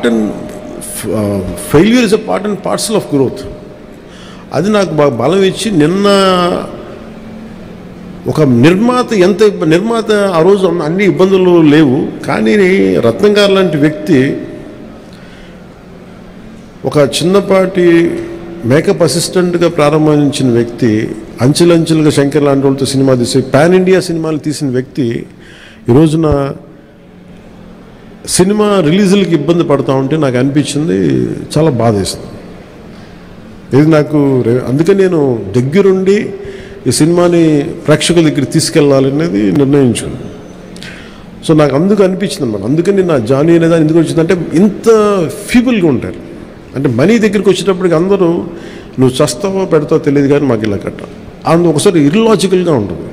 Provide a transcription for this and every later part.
Part and failure is a part and parcel of growth. అది నాకు బాగా బలం ఇచ్చి నిన్న ఒక నిర్మాత ఆ రోజు అన్ని ఇబ్బందులు లేవు, కానీ రత్నం గారు లాంటి వ్యక్తి ఒక చిన్నపాటి మేకప్ అసిస్టెంట్గా ప్రారంభించిన వ్యక్తి, అంచెలంచెలుగా శంకర్ లాంటి వాళ్ళతో సినిమా తీసి పాన్ ఇండియా సినిమాలు తీసిన వ్యక్తి ఈరోజున సినిమా రిలీజులకి ఇబ్బంది పడుతూ ఉంటే నాకు అనిపించింది చాలా బాధేస్తుంది. ఇది నాకు అందుకని నేను దగ్గరుండి ఈ సినిమాని ప్రేక్షకుల దగ్గర తీసుకెళ్ళాలనేది నిర్ణయించుకున్నాను. సో నాకు అందుకు అనిపించింది అన్నమాట. అందుకని నా జానీ అనేది ఎందుకు వచ్చిందంటే ఇంత ఫీబుల్గా ఉంటారు. అంటే మనీ దగ్గరికి వచ్చేటప్పటికి అందరూ నువ్వు చస్తావో పెడతావో తెలియదు కానీ మాకు ఇలా కట్టాలి ఒకసారి ఇర్లాజికల్గా ఉంటుంది.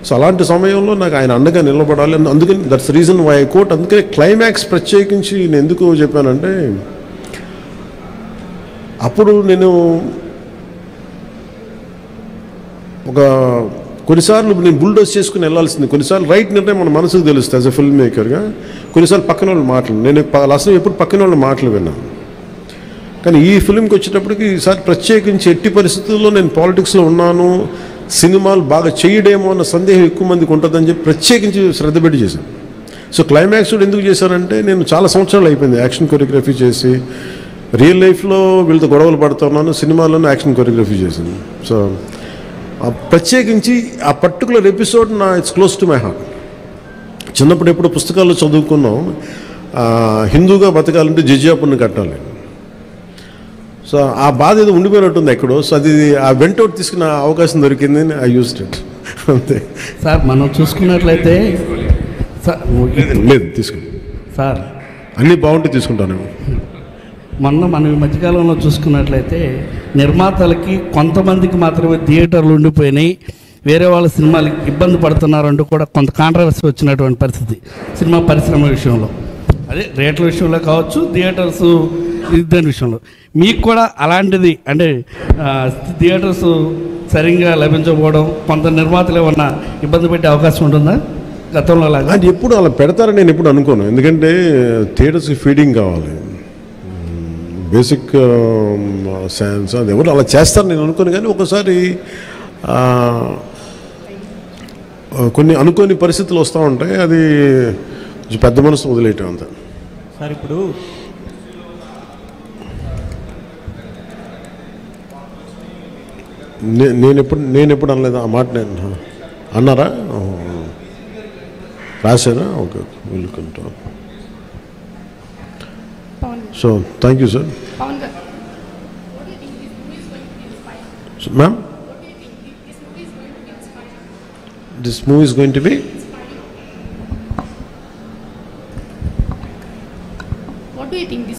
సో అలాంటి సమయంలో నాకు ఆయన అండగా నిలబడాలి. అందుకని that's reason why I quote. అందుకని క్లైమాక్స్ ప్రత్యేకించి నేను ఎందుకు చెప్పానంటే, అప్పుడు నేను కొన్నిసార్లు నేను బుల్డోస్ చేసుకుని వెళ్ళాల్సింది, కొన్నిసార్లు రైట్ నిర్ణయం మన మనసుకు తెలుస్తుంది యాజ్ ఎ ఫిల్మ్ మేకర్గా. కొన్నిసార్లు పక్కన వాళ్ళు మాటలు నేను అసలు ఎప్పుడు పక్కన వాళ్ళ మాటలు విన్నాను. కానీ ఈ ఫిల్మ్కి వచ్చేటప్పటికి ఈసారి ప్రత్యేకించి ఎట్టి పరిస్థితుల్లో నేను పాలిటిక్స్లో ఉన్నాను, సినిమాలు బాగా చేయడేమో అన్న సందేహం ఎక్కువ మందికి ఉంటుందని చెప్పి ప్రత్యేకించి శ్రద్ధ పెట్టి చేశాను. సో క్లైమాక్స్ కూడా ఎందుకు చేశానంటే, నేను చాలా సంవత్సరాలు అయిపోయింది యాక్షన్ కొరియోగ్రఫీ చేసి. రియల్ లైఫ్లో వీళ్ళతో గొడవలు పడుతున్నాను, సినిమాల్లోనూ యాక్షన్ కొరియోగ్రఫీ చేశాను. సో ప్రత్యేకించి ఆ particular episode it's close to my heart. చిన్నప్పుడు ఎప్పుడు పుస్తకాల్లో చదువుకున్నాం, హిందూగా బతకాలంటే జిజియాపుని కట్టాలి. సో ఆ బాధ ఏదో ఉండిపోయినట్టుంది ఎక్కడో. సో అది ఆ వెంటౌట్ తీసుకున్న అవకాశం దొరికింది, ఐ యూజ్డ్ ఇట్ అంతే. సార్ మనం చూసుకున్నట్లయితే లేదు తీసుకుంటాం సార్, అన్నీ బాగుంటే తీసుకుంటాను. మనం ఈ మధ్యకాలంలో చూసుకున్నట్లయితే నిర్మాతలకి కొంతమందికి మాత్రమే థియేటర్లు ఉండిపోయినాయి, వేరే వాళ్ళ సినిమాలకి ఇబ్బంది పడుతున్నారంటూ కూడా కొంత కాంట్రవర్సీ వచ్చినటువంటి పరిస్థితి సినిమా పరిశ్రమ విషయంలో. అదే రేట్ల విషయంలో కావచ్చు, థియేటర్స్ దాని విషయంలో. మీకు కూడా అలాంటిది అంటే థియేటర్స్ సరిగ్గా లభించకపోవడం, కొంత నిర్మాతలు ఏమన్నా ఇబ్బంది పెట్టే అవకాశం ఉంటుందా గతంలో లాగా? అది ఎప్పుడు అలా పెడతారని నేను ఎప్పుడు అనుకోను. ఎందుకంటే థియేటర్స్కి ఫీడింగ్ కావాలి, బేసిక్ సైన్స్, అది ఎవరు అలా చేస్తారు నేను అనుకోను. కానీ ఒకసారి కొన్ని అనుకోని పరిస్థితులు వస్తూ ఉంటాయి, అది పెద్ద మనసు వదిలేయటం అంతా. సార్ ఇప్పుడు నేను ఎప్పుడు అనలేదు ఆ మాట. నేను అన్నారా, రాశారా? Okay, welcome. So thank you sir. Ma'am, this movie is going to be? What do you think this